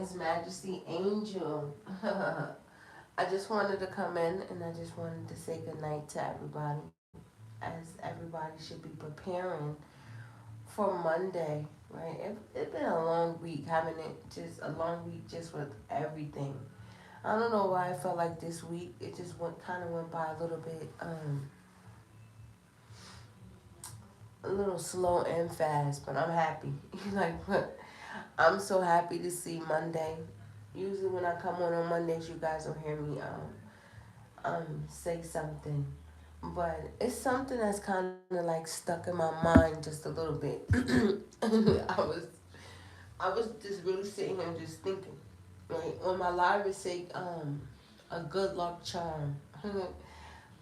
His Majesty Angel. I just wanted to come in and I just wanted to say good night to everybody, as everybody should be preparing for Monday, right? It's been a long week, haven't it? Just a long week, just with everything. I don't know why I felt like this week it just kind of went by a little bit, a little slow and fast. But I'm happy. Like, I'm so happy to see Monday. Usually when I come on Mondays, you guys will hear me say something, but it's something that's kind of like stuck in my mind just a little bit. I was just really sitting here just thinking, right? On my live it say a good luck charm.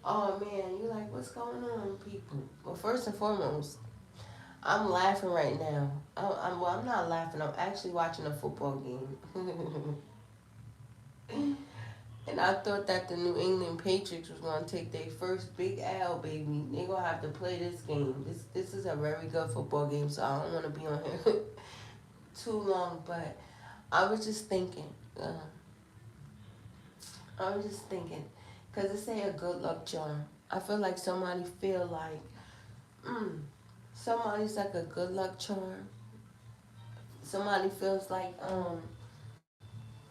Oh man, you're like, what's going on, people? Well, first and foremost, I'm laughing right now. Well, I'm not laughing. I'm actually watching a football game. And I thought that the New England Patriots was gonna take their first big L, baby. They gonna have to play this game. This is a very good football game, so I don't want to be on here too long. But I was just thinking. I was just thinking, cause it say a good luck charm. I feel like somebody's like a good luck charm. Somebody feels like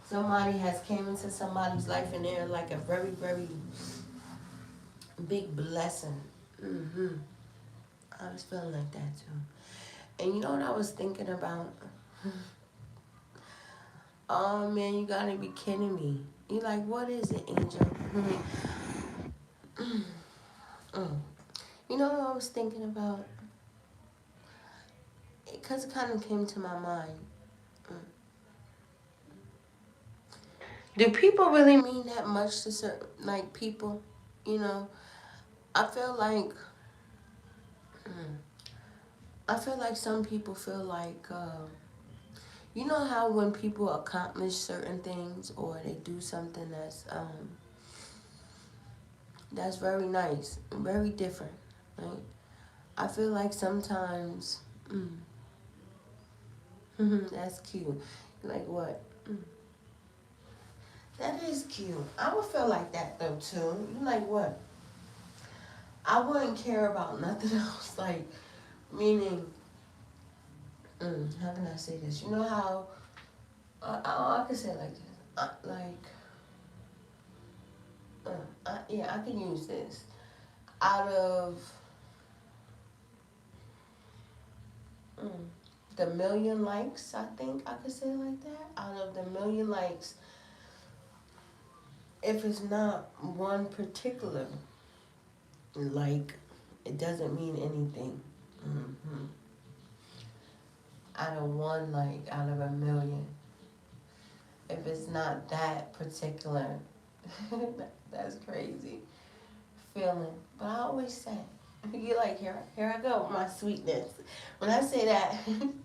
somebody has came into somebody's life and they're like a very very big blessing. hmm I was feeling like that too. And you know what I was thinking about? Oh man, you gotta be kidding me. You like, what is it, Angel? Mm. You know what I was thinking about? Because it kind of came to my mind. Mm. Do people really mean that much to certain, like, people? You know, I feel like, mm, I feel like some people feel like, you know how when people accomplish certain things or they do something that's very nice, very different, right? I feel like sometimes, that's cute. Like what? That is cute. I would feel like that though too. You like what? I wouldn't care about nothing else. Like, meaning, how can I say this? You know how, I can say it like this. Yeah, I can use this. Out of mm, the million likes, I think I could say it like that. Out of the million likes, if it's not one particular like, it doesn't mean anything. hmm Out of one like, out of a million, if it's not that particular, that's crazy feeling. But I always say, you like, here I go, my sweetness. When I say that,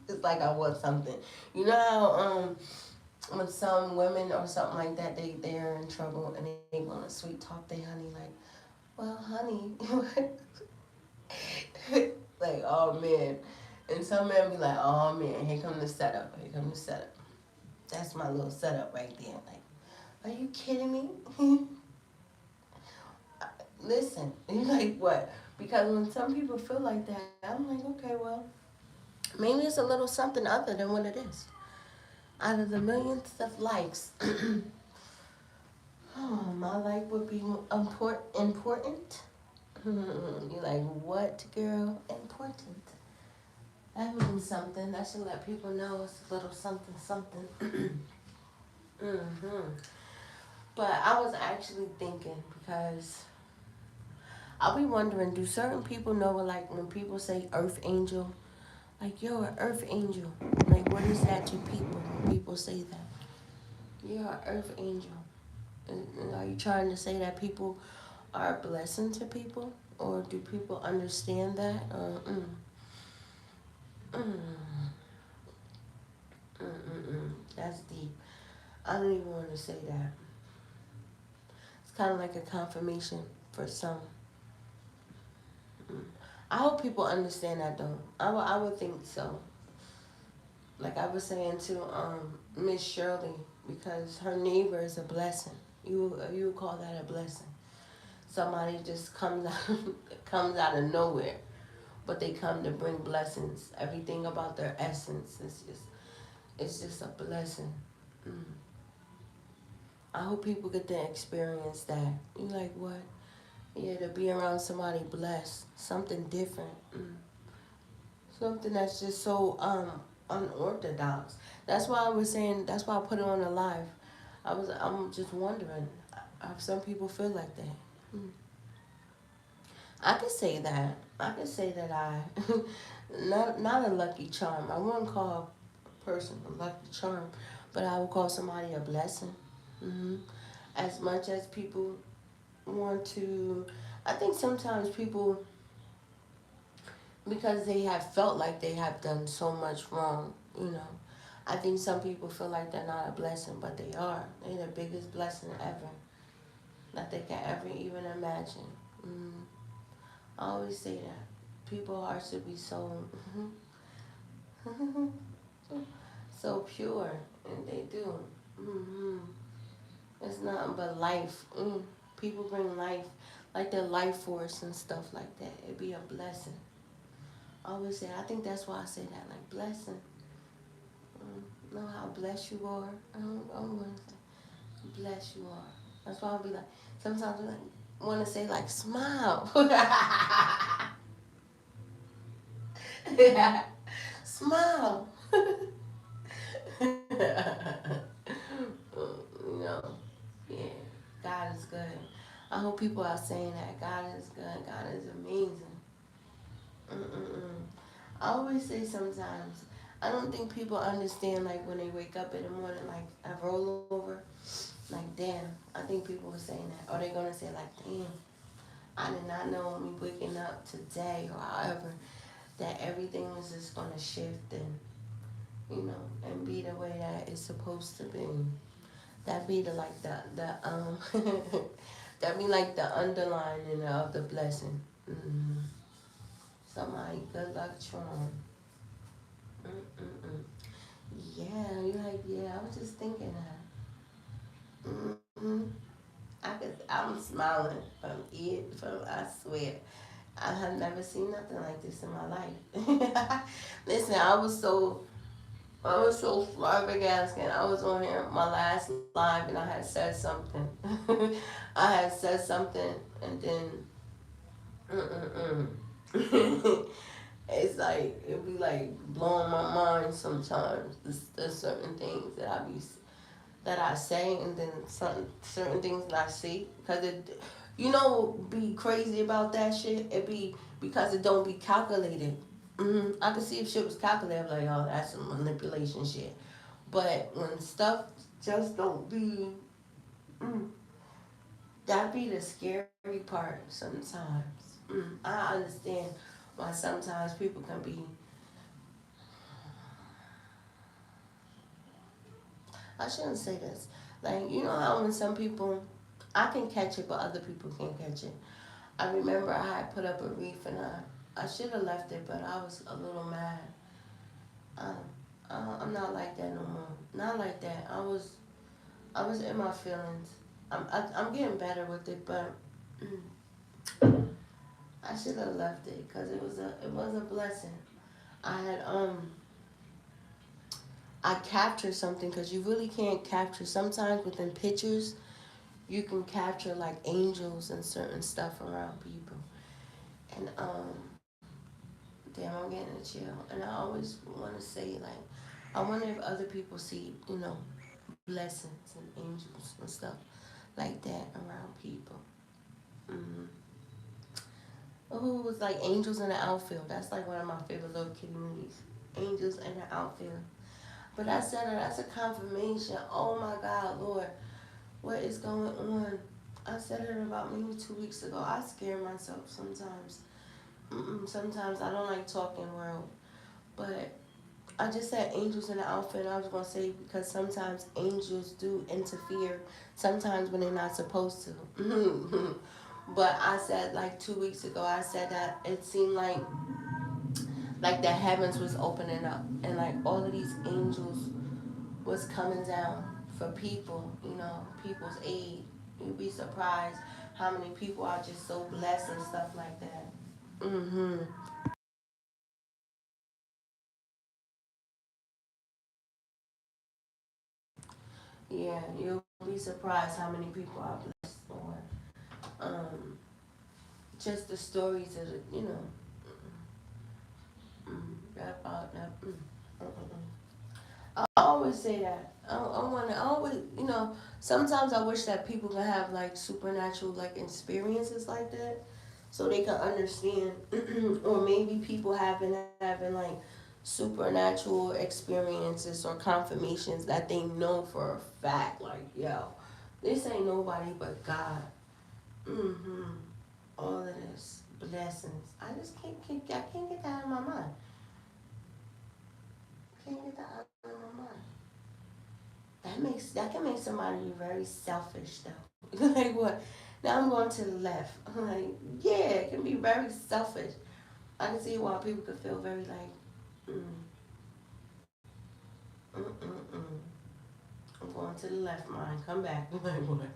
it's like I want something. You know how when some women or something like that, they're in trouble and they want to sweet talk their honey like, well, honey, like, oh man. And some men be like, oh man, here come the setup, here come the setup. That's my little setup right there. Like, are you kidding me? Listen, you like what? Because when some people feel like that, I'm like, okay, well, maybe it's a little something other than what it is. Out of the millions of likes, oh, my life would be important. You like, what, girl? Important. That means something. That should let people know it's a little something, something. hmm But I was actually thinking because I'll be wondering, do certain people know, like, when people say earth angel? Like, you're an earth angel. Like, what is that to people when people say that? You're an earth angel. And are you trying to say that people are a blessing to people? Or do people understand that? Or, mm, that's deep. I don't even want to say that. It's kind of like a confirmation for some. I hope people understand that though. I would think so. Like I was saying to Miss Shirley, because her neighbor is a blessing. You would call that a blessing. Somebody just comes out comes out of nowhere, but they come to bring blessings. Everything about their essence is just it's just a blessing. Mm. I hope people get to experience that. You like what? Yeah, to be around somebody blessed, something different, something that's just so unorthodox. That's why I was saying. That's why I put it on the live. I'm just wondering if some people feel like that. Mm. I could say that. I could say that I not a lucky charm. I wouldn't call a person a lucky charm, but I would call somebody a blessing. Hmm. As much as people want to, I think sometimes people, because they have felt like they have done so much wrong, you know. I think some people feel like they're not a blessing, but they are. They're the biggest blessing ever that they can ever even imagine. Mm. I always say that. People's hearts should be so so pure, and they do. Hmm. It's nothing but life. People bring life, like their life force and stuff like that. It'd be a blessing. I always say, I think that's why I say that, like blessing. Know how blessed you are. I don't want to say bless you are. That's why I'll be like, sometimes I like, want to say like smile. Smile. You know, yeah, God is good. I hope people are saying that God is good. God is amazing. Mm-mm-mm. I always say sometimes, I don't think people understand like when they wake up in the morning, like a rollover, like damn. I think people were saying that, or they're gonna say like, damn, I did not know me waking up today, or however, that everything was just gonna shift and and be the way that it's supposed to be. That be the like the that be like the underlining of the blessing. Mm-hmm. Somebody good luck charm. Mm-mm-mm. Yeah, you like yeah. I was just thinking that. Mm-hmm. I'm smiling from ear from I swear. I have never seen nothing like this in my life. Listen, I was so flabbergasted. I was on here my last live and I had said something. I had said something and then mm-mm-mm. It's like it be like blowing my mind sometimes. There's certain things that I say and then certain things that I see because it be crazy about that shit. It be because it don't be calculated. I can see if shit was calculated, I'm like, oh, that's some manipulation shit. But when stuff just don't be, mm, that be the scary part sometimes. I understand why sometimes people can be. I shouldn't say this. Like you know how when some people, I can catch it, but other people can't catch it. I remember I had put up a reef and I should have left it, but I was a little mad. Um, I'm not like that no more. Not like that. I was in my feelings. I'm getting better with it, but I should have left it because it was a blessing. I had I captured something because you really can't capture sometimes within pictures. You can capture like angels and certain stuff around people, and damn, I'm getting a chill. And I always want to say like, I wonder if other people see blessings and angels and stuff like that around people. Mm-hmm. Who was like Angels in the Outfield? That's like one of my favorite little kitty movies. Angels in the Outfield. But I said that's a confirmation. Oh my God, Lord, what is going on? I said it about maybe 2 weeks ago. I scare myself sometimes. Sometimes I don't like talking world, but I just said angels in the outfit. I was gonna say because sometimes angels do interfere. Sometimes when they're not supposed to. But I said like 2 weeks ago. I said that it seemed Like the heavens was opening up, and like all of these angels was coming down for people, people's aid. You'd be surprised how many people are just so blessed and stuff like that. Mm-hmm. Yeah, you'll be surprised how many people are blessed, or um, just the stories of about that. I always say that. I want to always, sometimes I wish that people can have like supernatural like experiences like that, so they can understand, or maybe people having like supernatural experiences or confirmations that they know for a fact, like yo, this ain't nobody but God. Mm-hmm. All of this blessings. I can't get that out of my mind. Can't get that out of my mind. That can make somebody be very selfish though. Like what? Now I'm going to the left. I'm like, yeah, it can be very selfish. I can see why people could feel very like, mm, I'm going to the left, mine. Come back. Like what?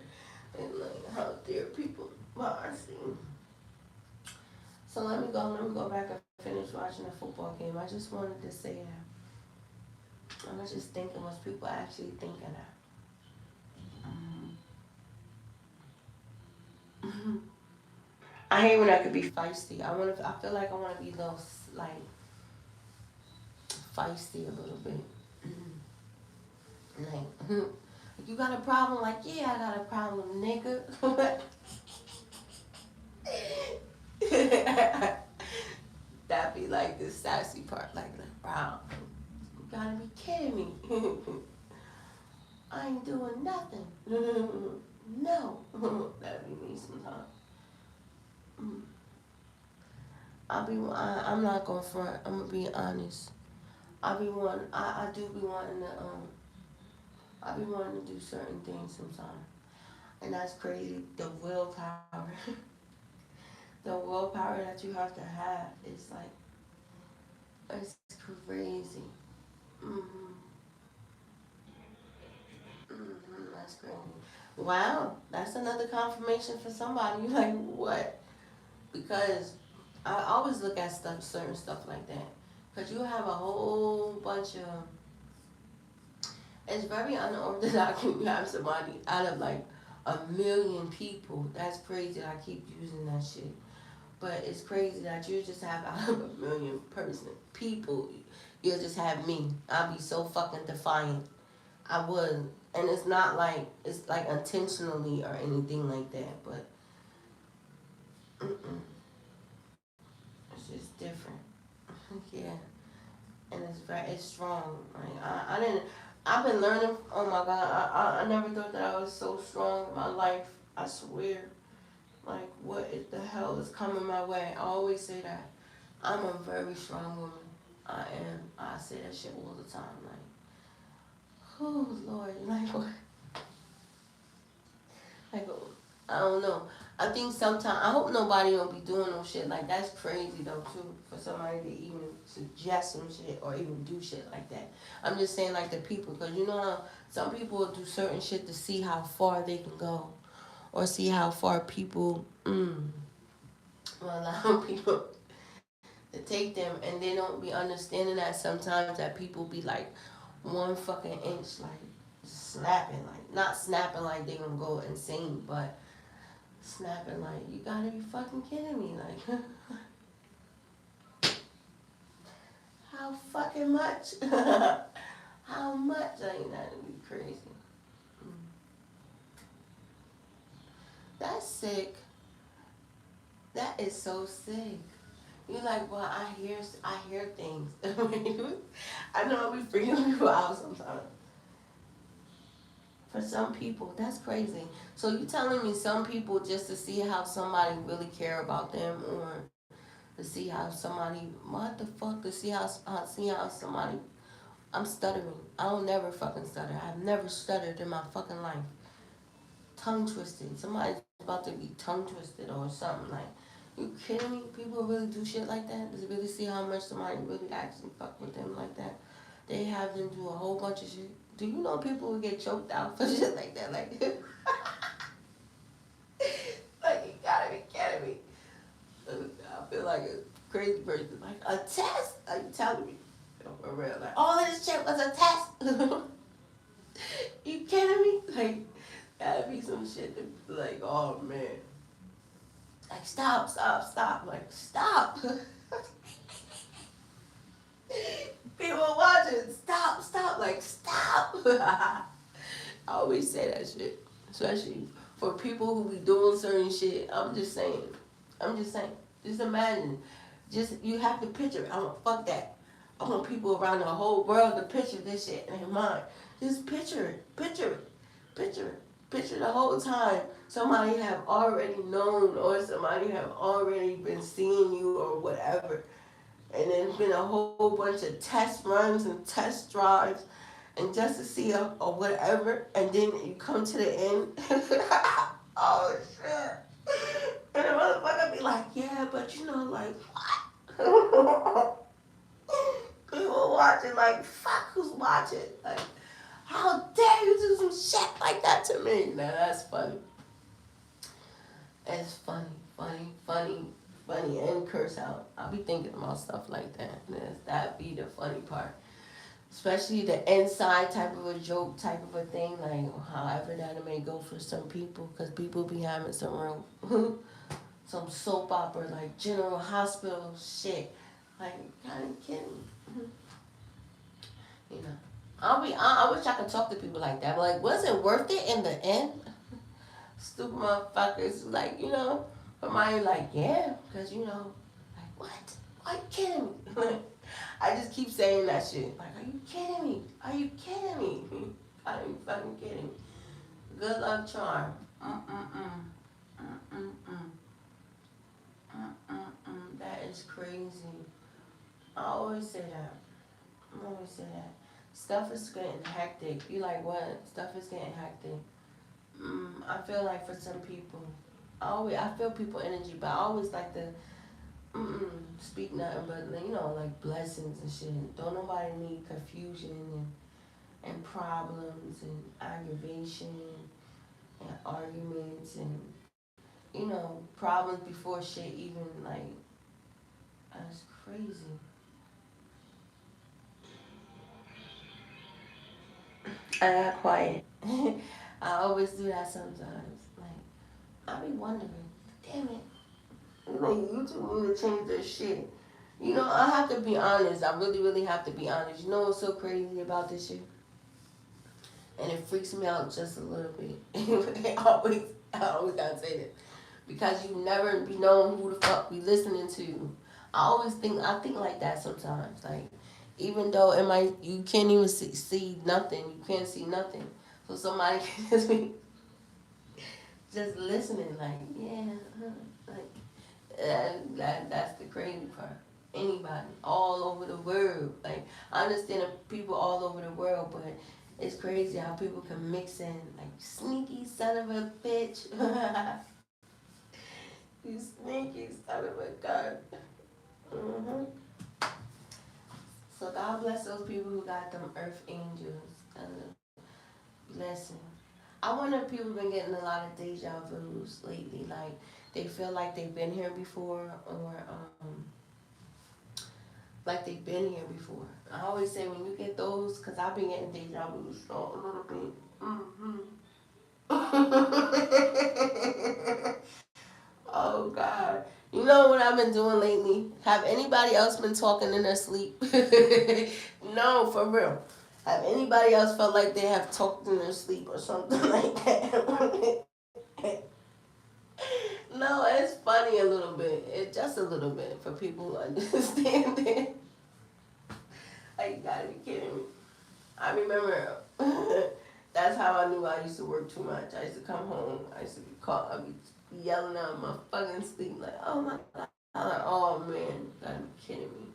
And like, how dare people? Well, I see. So let me go. Let me go back and finish watching the football game. I just wanted to say that. I was just thinking, was people actually thinking that? I hate when I could be feisty. I feel like I want to be a little like feisty a little bit. Like, you got a problem? Like, yeah, I got a problem, nigga. That'd be like the sassy part. Like, wow, you gotta be kidding me. I ain't doing nothing. No, that'd be me sometimes. I'm not gonna front. I'm gonna be honest. I do be wanting to, I be wanting to do certain things sometimes. And that's crazy. The willpower, the willpower that you have to have is like, it's crazy. Mm-hmm. That's crazy. Wow, that's another confirmation for somebody. Like what? Because I always look at stuff, certain stuff like that. Because you have a whole bunch of. It's very unorthodox when you have somebody out of like a million people. That's crazy. I keep using that shit. But it's crazy that you just have out of a million people. You'll just have me. I'll be so fucking defiant. I would. And it's not like it's like intentionally or anything like that. But mm-mm, it's just different. Yeah. And it's strong. Like I didn't. I've been learning. Oh my god, I never thought that I was so strong in my life. I swear. Like what is the hell is coming my way? I always say that. I'm a very strong woman. I am. I say that shit all the time. Like, oh Lord, like what? Like I don't know. I think sometimes I hope nobody don't be doing no shit like that's crazy though too for somebody to even suggest some shit or even do shit like that. I'm just saying like the people because you know how some people will do certain shit to see how far they can go or see how far people will allow people to take them and they don't be understanding that sometimes that people be like 1 fucking inch like snapping like not snapping like they gonna go insane but snapping like you gotta be fucking kidding me like how fucking much how much ain't that be crazy. That's sick. That is so sick. You like well I hear things. I know I be freaking people out sometimes. For some people that's crazy. So you telling me some people just to see how somebody really care about them or to see how somebody what the fuck to see how somebody I'm stuttering. I don't never fucking stutter. I've never stuttered in my fucking life. Tongue twisted. Somebody's about to be tongue twisted or something like. You kidding me? People really do shit like that? Does it really see how much somebody really actually fuck with them like that? They have them do a whole bunch of shit. Do you know people who get choked out for shit like that? Like, like you gotta be kidding me. I feel like a crazy person. Like a test? Are you telling me? For real, like all of this shit was a test. You kidding me? Like, gotta be some shit that, like, oh man. Like, stop, stop, stop. Like, stop. People watching, stop, stop. Like, stop. I always say that shit. Especially for people who be doing certain shit. I'm just saying. I'm just saying. Just imagine. Just, you have to picture it. I want, fuck that. I want people around the whole world to picture this shit in their mind. Just picture it. Picture it. Picture it. Picture the whole time somebody have already known or somebody have already been seeing you or whatever. And there's been a whole bunch of test runs and test drives and just to see or whatever. And then you come to the end. Oh, shit. And the motherfucker be like, yeah, but you know, like, what? People watching like, fuck who's watching? Like, how dare you do some shit like that to me? Now that's funny. It's funny, funny, and curse out. I'll be thinking about stuff like that. That be the funny part. Especially the inside type of a joke, type of a thing, like however that may go for some people, because people be having some real, some soap opera, like General Hospital shit. Like, kind of kidding. You know. I wish I could talk to people like that. But like, was it worth it in the end? Stupid motherfuckers, like, you know, somebody like, yeah, because, you know, like, what? Are you kidding me? I just keep saying that shit. Like, are you kidding me? Are you kidding me? Are you fucking kidding me? Good luck charm. That is crazy. I always say that. I always say that. Stuff is getting hectic. You like what? Stuff is getting hectic. I feel like for some people, I feel people energy, but I always like to speak nothing but, you know, like blessings and shit. Don't nobody need confusion and problems and aggravation and arguments and, you know, problems before shit even, like, that's crazy. I got quiet. I always do that sometimes. Like, I be wondering, damn it. Like, YouTube need to change their shit. You know, I have to be honest. I really, really have to be honest. You know what's so crazy about this shit? And it freaks me out just a little bit. I always gotta say that. Because you never be knowing who the fuck we listening to. I think like that sometimes. Like, even though it might, you can't even see nothing. You can't see nothing. So somebody can just be just listening, like, yeah, like, that's the crazy part. Anybody, all over the world. Like, I understand that people all over the world, but it's crazy how people can mix in, like, sneaky son of a bitch. You sneaky son of a gun. hmm So God bless those people who got them earth angels. Blessing. I wonder if people been getting a lot of deja vus lately. Like, they feel like they've been here before, or like they've been here before. I always say when you get those, because I've been getting deja vus so a little bit. Oh God. You know what I've been doing lately? Have anybody else been talking in their sleep? No, for real. Have anybody else felt like they have talked in their sleep or something like that? No, it's funny a little bit. It just a little bit for people who understand it. Like, you gotta be kidding me. I remember that's how I knew I used to work too much. I used to come home. I used to be called. I'd be yelling out my fucking sleep like, "Oh my God!" I'm like, "Oh man, you gotta be kidding me."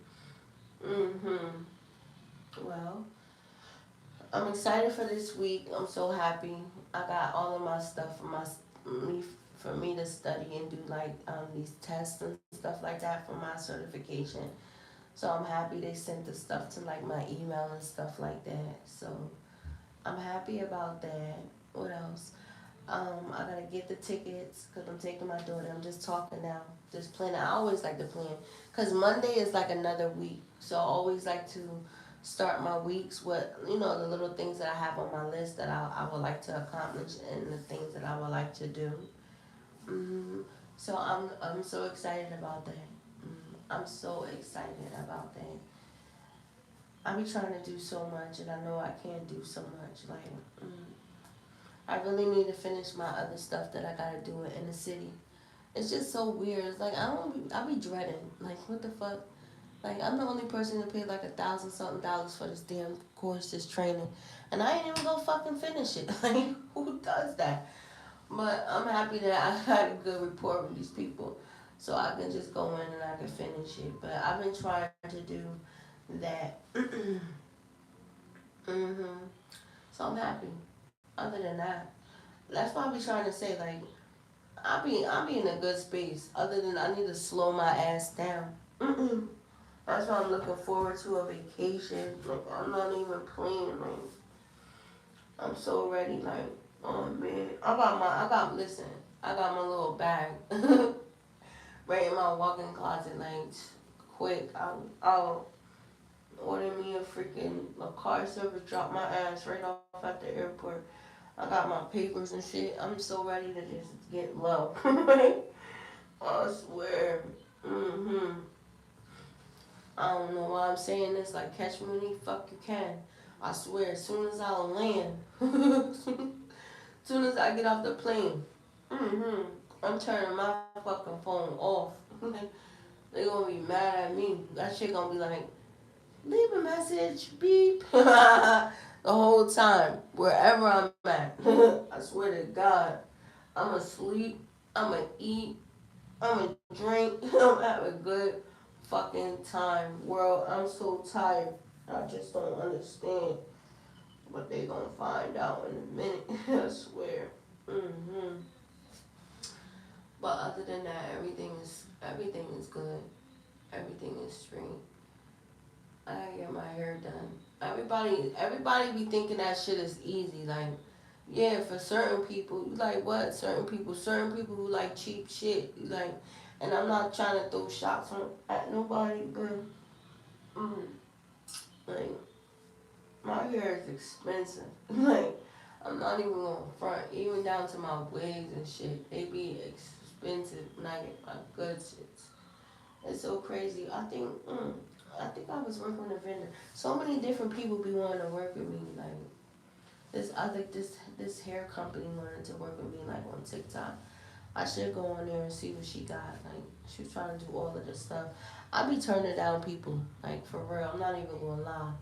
Well, I'm excited for this week. I'm so happy. I got all of my stuff for for me to study and do like these tests and stuff like that for my certification. So I'm happy they sent the stuff to like my email and stuff like that. So I'm happy about that. What else? I gotta get the tickets because I'm taking my daughter. I'm just talking now, just planning. I always like to plan because Monday is like another week. So I always like to start my weeks with, the little things that I have on my list that I would like to accomplish and the things that I would like to do. hmm So I'm so excited about that. I'm so excited about that. I be trying to do so much, and I know I can't do so much. Like, I really need to finish my other stuff that I gotta do in the city. It's just so weird. It's like I be dreading. Like, what the fuck? Like, I'm the only person that paid like $1,000 something for this damn course, this training, and I ain't even gonna fucking finish it. Like, who does that? But I'm happy that I had a good rapport with these people, so I can just go in and I can finish it. But I've been trying to do that. So I'm happy. Other than that, that's why I be trying to say like I be in a good space. Other than I need to slow my ass down. That's why I'm looking forward to a vacation. Like I'm not even playing. Like I'm so ready. Like oh man, listen. I got my little bag right in my walk-in closet. Like quick, I'll order me a car service, drop my ass right off at the airport. I got my papers and shit. I'm so ready to just get low. I swear. I don't know why I'm saying this. Like, catch me when you fuck you can. I swear, as soon as I land, as soon as I get off the plane, I'm turning my fucking phone off. They gonna be mad at me. That shit gonna be like, leave a message, beep. The whole time, wherever I'm at. I swear to God, I'ma sleep, I'ma eat, I'ma drink, I'm having a good fucking time. World, I'm so tired. I just don't understand. But they gonna find out in a minute. I swear. But other than that, everything is good. Everything is straight. I gotta get my hair done. Everybody be thinking that shit is easy. Like, yeah, for certain people, you like what? Certain people who like cheap shit. You like, and I'm not trying to throw shots at nobody, but like my hair is expensive. Like, I'm not even gonna front, even down to my wigs and shit. They be expensive when I get my good shits. It's so crazy. I think I was working with a vendor. So many different people be wanting to work with me. Like this hair company wanted to work with me like on TikTok. I should go on there and see what she got. Like she was trying to do all of this stuff. I be turning down people. Like for real. I'm not even gonna lie.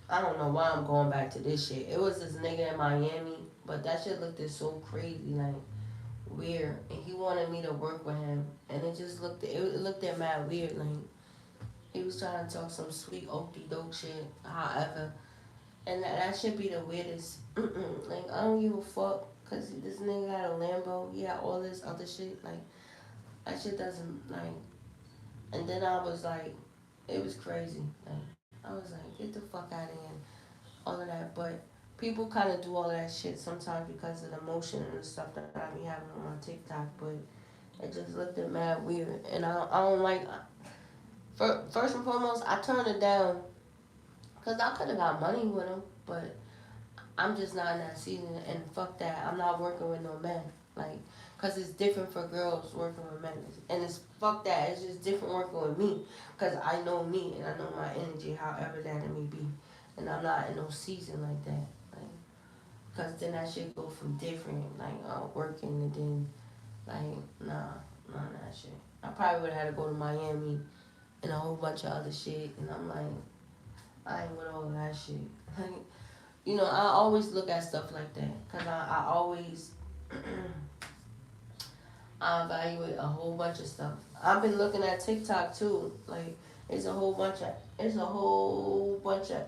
I don't know why I'm going back to this shit. It was this nigga in Miami, but that shit looked so crazy. Like weird, and he wanted me to work with him, and it looked at mad weird. Like he was trying to talk some sweet okey doke shit. However, and that should be the weirdest. Like I don't give a fuck, cause this nigga had a Lambo. He had all this other shit. Like that shit doesn't like. And then I was like, it was crazy. Like I was like, get the fuck out of here, all of that. But people kind of do all that shit sometimes because of the emotion and the stuff that I be having on my TikTok. But it just looked at mad weird, and I don't like. First and foremost, I turned it down because I could have got money with him, but I'm just not in that season. And fuck that, I'm not working with no men. Like, cause it's different for girls working with men, and it's fuck that. It's just different working with me, cause I know me and I know my energy, however that it may be, and I'm not in no season like that. Like, cause then that shit go from different, like working and then like nah that shit. I probably would have had to go to Miami and a whole bunch of other shit, and I'm like, I ain't with all that shit. Like, I always look at stuff like that, cause I always I evaluate a whole bunch of stuff. I've been looking at TikTok too. Like it's a whole bunch of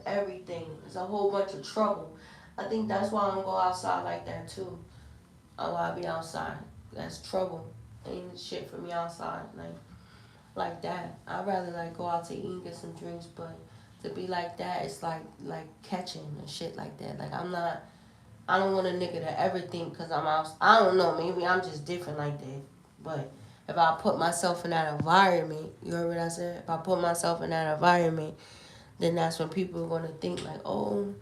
everything. It's a whole bunch of trouble. I think that's why I don't go outside like that too. Oh, I'll be outside. That's trouble. Ain't shit for me outside. Like that. I'd rather like go out to eat and get some drinks, but to be like that, it's like catching and shit like that. Like I'm not. I don't want a nigga to ever think because I'm out. I don't know. Maybe I'm just different like that. But if I put myself in that environment, you heard what I said? If I put myself in that environment, then that's when people are going to think like, oh,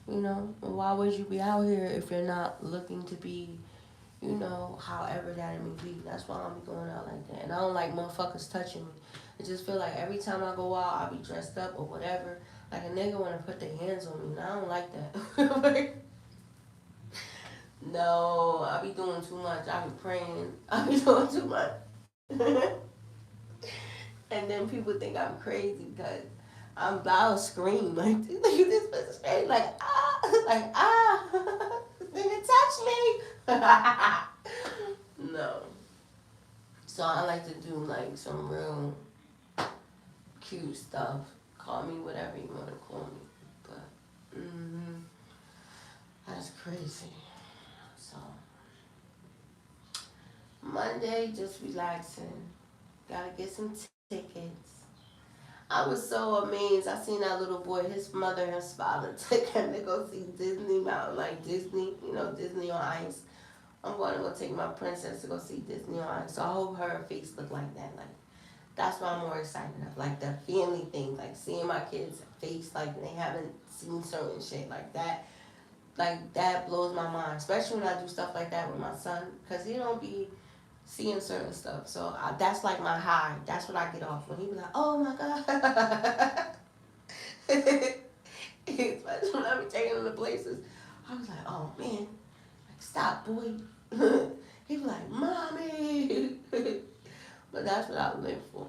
why would you be out here if you're not looking to be, however that it may be. That's why I'm going out like that. And I don't like motherfuckers touching me. I just feel like every time I go out, I be dressed up or whatever. Like a nigga want to put their hands on me, and I don't like that. Like, no, I be doing too much. I be praying. I be doing too much. And then people think I'm crazy because I'll scream like this person's crazy, like nigga touch me. No. So I like to do like some real cute stuff. Call me whatever you want to call me, but that's crazy. So Monday, just relaxing. Gotta get some tickets. I was so amazed. I seen that little boy, his mother and his father took him to go see Disney Mountain, like Disney, Disney on Ice. I'm going to go take my princess to go see Disney on Ice. So I hope her face look like that. Like, that's what I'm more excited of. Like, the family thing, like seeing my kids' face, like they haven't seen certain shit like that. Like, that blows my mind, especially when I do stuff like that with my son, because he don't be seeing certain stuff. So that's like my high. That's what I get off when he be like, oh my God. Especially when I be taking him to places. I was like, oh man, like stop, boy. He be like, mommy. But that's what I live for.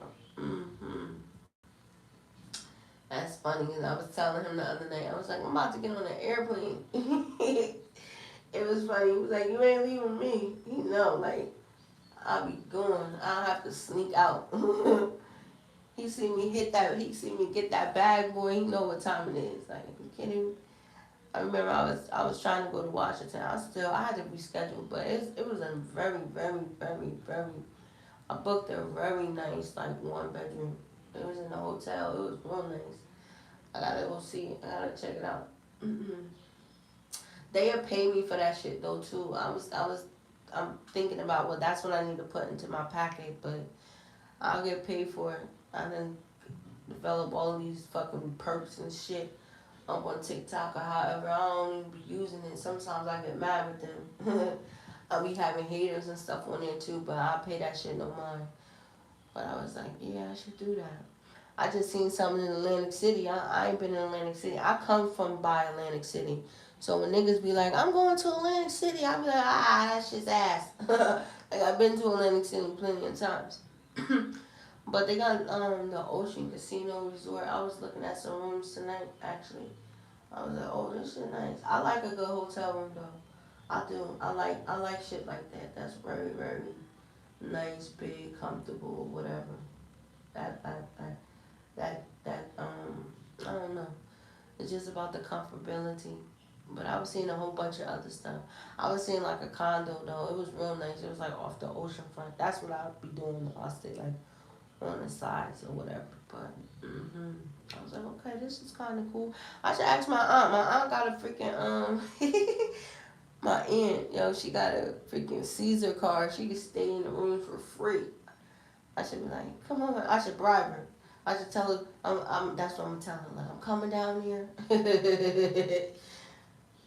That's funny. And I was telling him the other day, I was like, I'm about to get on an airplane. It was funny. He was like, you ain't leaving me. Like, I'll be going. I'll have to sneak out. He see me get that bag, boy. He know what time it is. Like, you kidding me? I remember I was trying to go to Washington. I had to reschedule, but it was a very, very, very, very. I booked a very nice like 1 bedroom. It was in a hotel. It was real nice. I gotta go see it. I gotta check it out. They'll pay me for that shit though too. I'm thinking about, well, that's what I need to put into my packet, but I'll get paid for it. I done develop all of these fucking perks and shit up on TikTok or however. I don't even be using it. Sometimes I get mad with them. I'll be having haters and stuff on there too, but I'll pay that shit no mind. But I was like, yeah, I should do that. I just seen something in Atlantic City. I ain't been in Atlantic City. I come from by Atlantic City. So when niggas be like, I'm going to Atlantic City, I be like, that shit's ass. Like, I've been to Atlantic City plenty of times. But they got the Ocean Casino Resort. I was looking at some rooms tonight, actually. I was like, oh, this shit nice. I like a good hotel room, though. I do. I like shit like that. That's very, very nice, big, comfortable, whatever. I don't know. It's just about the comfortability. But I was seeing a whole bunch of other stuff. I was seeing like a condo though. It was real nice. It was like off the ocean front. That's what I'd be doing. I'll stay like on the sides or whatever. But I was like, okay, this is kind of cool. I should ask my aunt. My aunt got a freaking my aunt, she got a freaking Caesar card. She could stay in the room for free. I should be like, come on. I should bribe her. I should tell her. That's what I'm telling her. Like, I'm coming down here.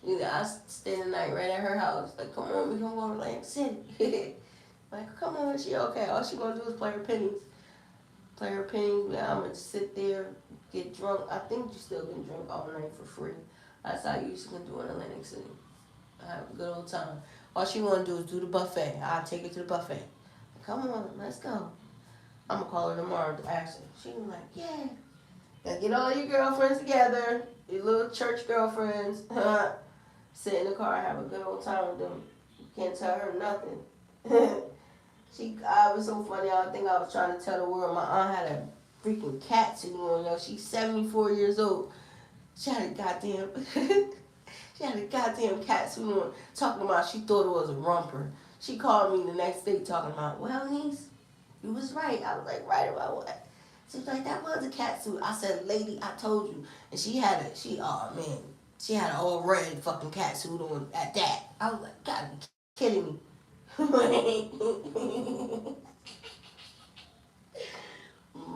I stay the night right at her house. Like, come on, we gonna go to Atlantic City. Like, come on, she okay. All she gonna do is play her pennies. Yeah, I'm gonna sit there, get drunk. I think you still can drink all night for free. That's how you used to do in Atlantic City. I have a good old time. All she wanna do is do the buffet. I'll take her to the buffet. Come on, let's go. I'm gonna call her tomorrow to ask her. She was like, yeah. Now get all your girlfriends together, your little church girlfriends. Sit in the car, have a good old time with them. You can't tell her nothing. I was so funny. I think I was trying to tell the world my aunt had a freaking cat sitting on. She's 74 years old. She had a goddamn, she had had a goddamn cat suit on, talking about she thought it was a romper. She called me the next day talking about, well, niece, you was right. I was like, right about what? She was like, that was a cat suit. I said, lady, I told you. And she had she had an all red fucking cat suit on at that. I was like, God, you kidding me.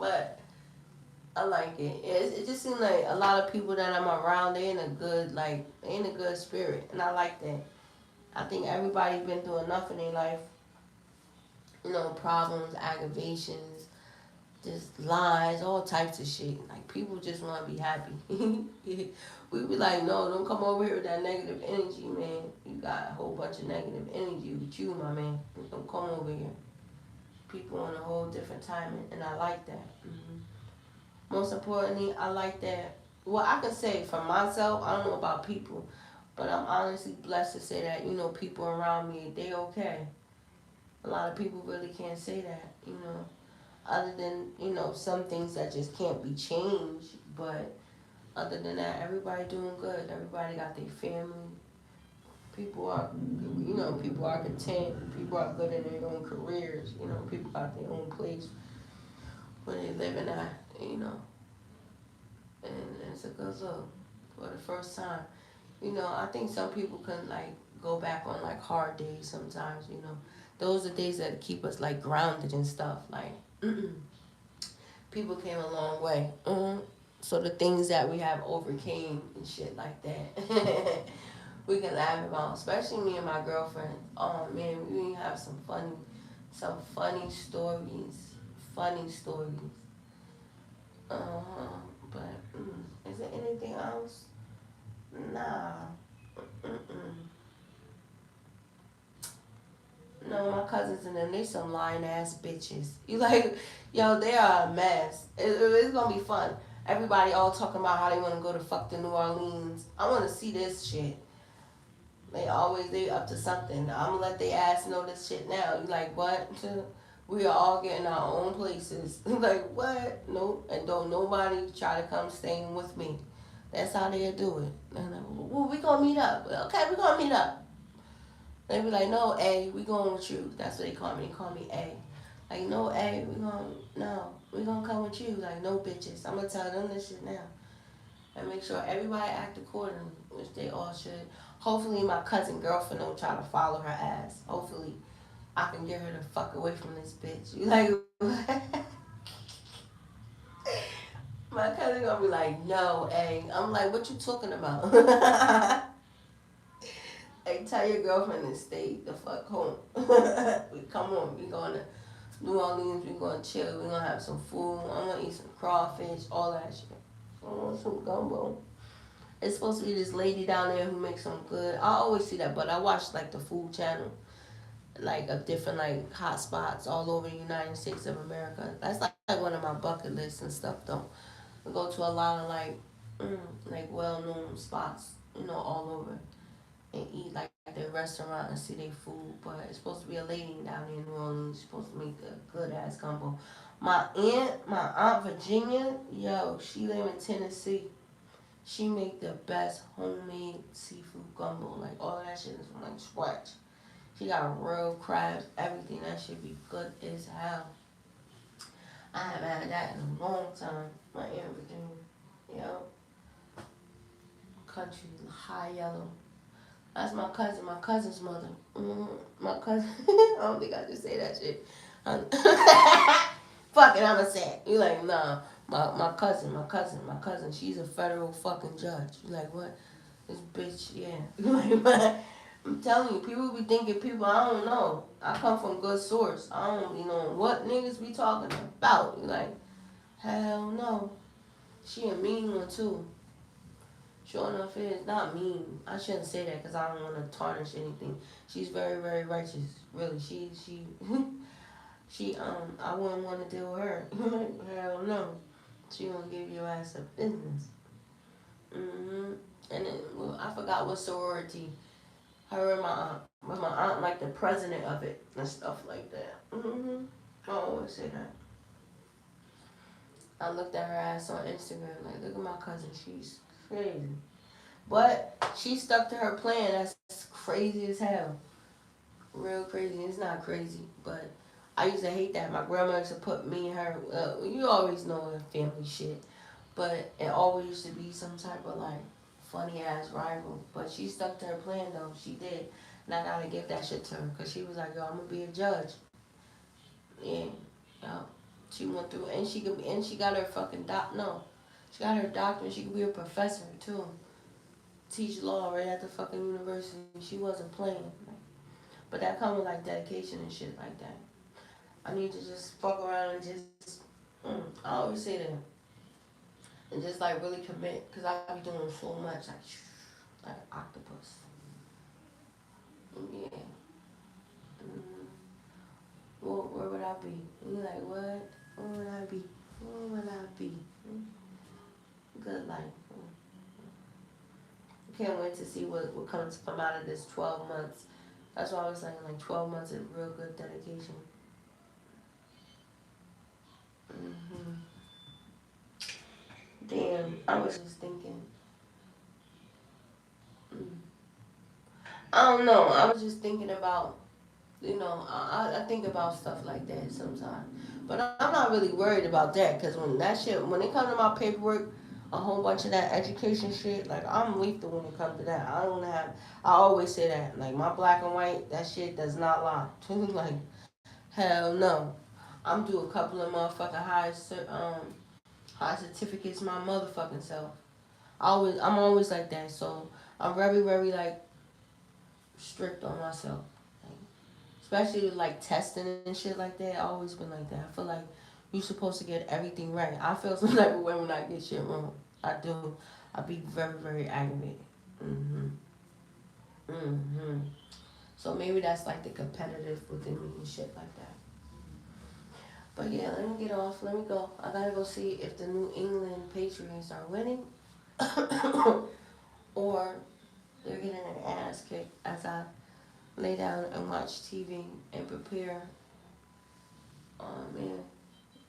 But I like it. It just seems like a lot of people that I'm around, they in a good spirit. And I like that. I think everybody's been through enough in their life. Problems, aggravations, just lies, all types of shit. Like, people just want to be happy. We be like, no, don't come over here with that negative energy, man. You got a whole bunch of negative energy with you, my man. Don't come over here. People on a whole different timing, and I like that. Most importantly, I like that. Well, I can say for myself, I don't know about people, but I'm honestly blessed to say that, people around me, they okay. A lot of people really can't say that. Other than, some things that just can't be changed. But other than that, everybody doing good. Everybody got their family. People are content. People are good in their own careers. People got their own place where they living at. And it's a good look for the first time. I think some people can like go back on like hard days sometimes. Those are days that keep us like grounded and stuff. Like people came a long way. So the things that we have overcame and shit like that, we can laugh about. Especially me and my girlfriend. Oh man, we have some funny stories. Funny stories. But is there anything else? Nah. Mm-mm. No, my cousins and them, they some lying ass bitches. You like, yo, they are a mess. It's gonna be fun. Everybody all talking about how they wanna go to fuck to New Orleans. I wanna see this shit. They up to something. I'm gonna let they ass know this shit now. You like, what? We are all getting our own places. Like, what? Nope. And don't nobody try to come staying with me. That's how they'll do it. And well, we gonna meet up. Okay, we gonna meet up. They be like, no, A, we going with you. That's what they call me. They call me A. Like, no, A, we gonna come with you. Like, no, bitches. I'm gonna tell them this shit now. And make sure everybody act accordingly, which they all should. Hopefully my cousin girlfriend don't try to follow her ass. Hopefully I can get her to fuck away from this bitch. You like, what? My cousin gonna be like, no, A. I'm like, what you talking about? Hey, tell your girlfriend to stay the fuck home. Come on, we going to New Orleans, we gonna chill, we gonna have some food, I'm gonna eat some crawfish, all that shit. I want some gumbo. It's supposed to be this lady down there who makes some good. I always see that, but I watch like the food channel, like of different like hot spots all over the United States of America. That's like one of my bucket lists and stuff though. I go to a lot of like well known spots, all over and eat like at their restaurant and see their food. But it's supposed to be a lady down there in New Orleans. She's supposed to make a good ass gumbo. My aunt Virginia, yo, she live in Tennessee. She make the best homemade seafood gumbo. Like all of that shit is from like scratch. She got real crabs, everything. That should be good as hell. I haven't had that in a long time. My aunt Virginia, yo, country high yellow. That's my cousin's mother. My cousin. I don't think I just say that shit. Fuck it, I'ma say it. You like, nah. My cousin. She's a federal fucking judge. You like, what? This bitch, yeah. I'm telling you, people be thinking I don't know. I come from good source. I don't be knowing what niggas be talking about. You like, hell no. She a mean one too. Sure enough, it is not mean. I shouldn't say that because I don't want to tarnish anything. She's very, very righteous. Really, she, I wouldn't want to deal with her. Hell no. She gonna give your ass a business. And then, well, I forgot what sorority. Her and my aunt. But my aunt like the president of it and stuff like that. I always say that. I looked at her ass on Instagram. Like, look at my cousin. She's crazy. But she stuck to her plan. That's crazy as hell. Real crazy. It's not crazy, but I used to hate that. My grandma used to put me and her. You always know in family shit, but it always used to be some type of like funny ass rival. But she stuck to her plan though. She did, and I gotta give that shit to her because she was like, "Yo, I'm gonna be a judge." Yeah, yeah. She went through, and she got her fucking no, she got her doctorate. She could be a professor too. Teach law right at the fucking university. She wasn't playing. But that comes with like dedication and shit like that. I need to just fuck around and just, I always say that, and just like really commit, cause I be doing so much like an octopus. Yeah. Mm. Where would I be? You like what? Where would I be? Where would I be? Good life. Can't wait to see what comes come out of this 12 months. That's why I was saying like 12 months of real good dedication. hmm Damn, I was just thinking. Mm, I don't know. I was just thinking about, I think about stuff like that sometimes. But I'm not really worried about that because when it comes to my paperwork, a whole bunch of that education shit, like I'm lethal when it comes to that. I always say that. Like my black and white, that shit does not lie. Like, hell no. I'm due a couple of motherfucking high certificates my motherfucking self. I'm always like that. So I'm very, very like strict on myself. Especially like testing and shit like that. I always been like that. I feel like you supposed to get everything right. I feel some type of way when I get shit wrong. I do. I be very, very aggravated. Mhm. Mhm. So maybe that's like the competitive within me and shit like that. But yeah, let me get off. Let me go. I gotta go see if the New England Patriots are winning or they're getting an ass kick as I lay down and watch TV and prepare. Oh man.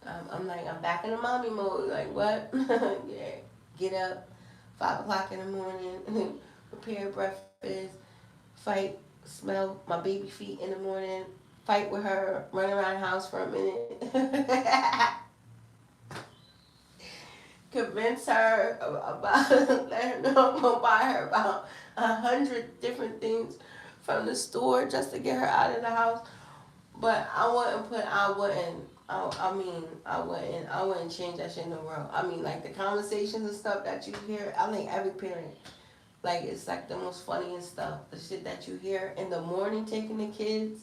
I'm back in the mommy mode. Like, what? Yeah. Get up, 5 o'clock in the morning, prepare breakfast, fight, smell my baby feet in the morning, fight with her, run around the house for a minute. Convince her about, let her know I'm gonna buy her about 100 different things from the store just to get her out of the house. But I wouldn't change that shit in the world. I mean, like the conversations and stuff that you hear, I think every parent, like, it's like the most funniest stuff. The shit that you hear in the morning taking the kids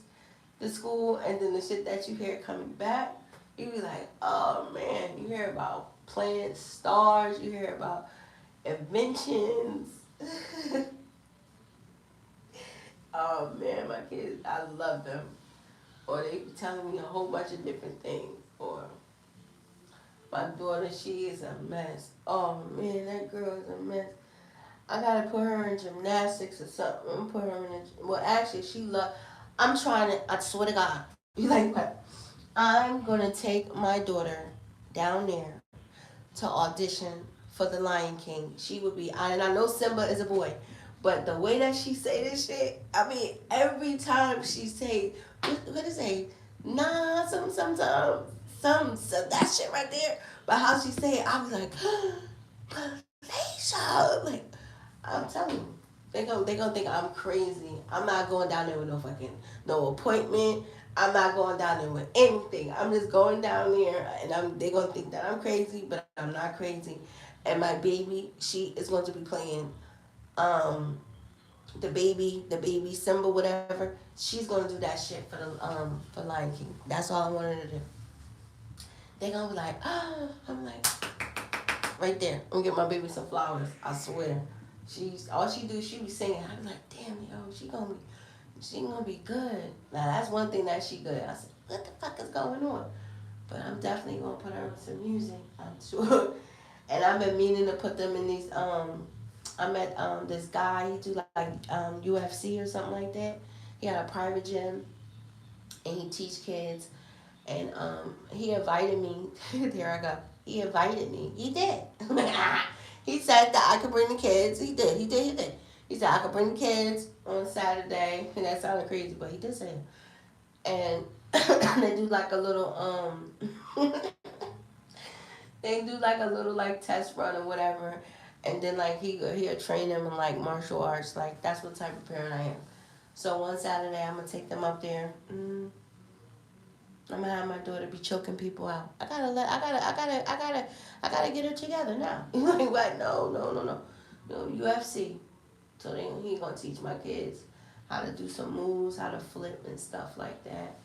to school, and then the shit that you hear coming back, you be like, oh man, you hear about planets, stars, you hear about inventions. Oh man, my kids, I love them. Or they be telling me a whole bunch of different things. Or my daughter, she is a mess. Oh man, that girl is a mess. I gotta put her in gymnastics or something. I'm put her in. Well, actually, she love. I'm trying to. I swear to God. You like what? I'm gonna take my daughter down there to audition for the Lion King. She would be, and I know Simba is a boy, but the way that she say this shit, I mean, every time she say, what is it? Nah, sometimes, some that shit right there. But how she say it, I was like, Malaysia, like, I'm telling you. They gonna think I'm crazy. I'm not going down there with no appointment. I'm not going down there with anything. I'm just going down there, and they gonna think that I'm crazy, but I'm not crazy. And my baby, she is going to be playing um the baby Simba, whatever. She's gonna do that shit for Lion King. That's all I wanted to do. They gonna be like, oh, I'm like, right there. I'm gonna get my baby some flowers. I swear. She's all she do. She be singing. I be like, damn, yo, she gonna be good. Now that's one thing that she good. I said, what the fuck is going on? But I'm definitely gonna put her on some music. I'm sure. And I've been meaning to put them in these. I met this guy. He do like UFC or something like that. He had a private gym, and he teach kids. And he invited me. There I go. He invited me. He did. He said that I could bring the kids. He did. He said I could bring the kids on Saturday. And that sounded crazy, but he did say it. And they do like a little they do like a little like test run or whatever. And then like he'll train them in like martial arts. Like that's what type of parent I am. So one Saturday I'm gonna take them up there. I'm gonna have my daughter be choking people out. I gotta get her together now. You like what? No, UFC. So then he gonna teach my kids how to do some moves, how to flip and stuff like that,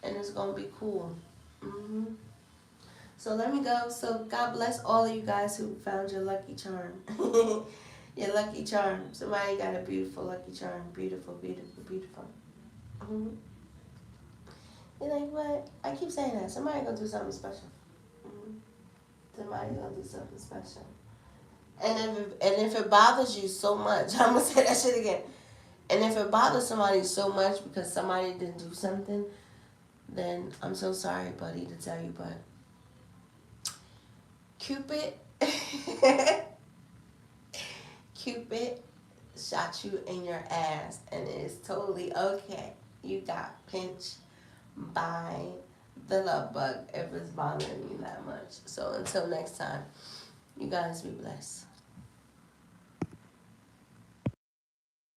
and it's gonna be cool. So let me go. So God bless all of you guys who found your lucky charm. Your lucky charm. Somebody got a beautiful lucky charm. Beautiful, beautiful, beautiful. hmm You're like, what? I keep saying that. Somebody gonna do something special. hmm Somebody gonna do something special. And if it bothers you so much, I'm gonna say that shit again. And if it bothers somebody so much because somebody didn't do something, then I'm so sorry, buddy, to tell you, but Cupid, Cupid shot you in your ass, and it's totally okay. You got pinched by the love bug if it's bothering you that much. So until next time, you guys be blessed.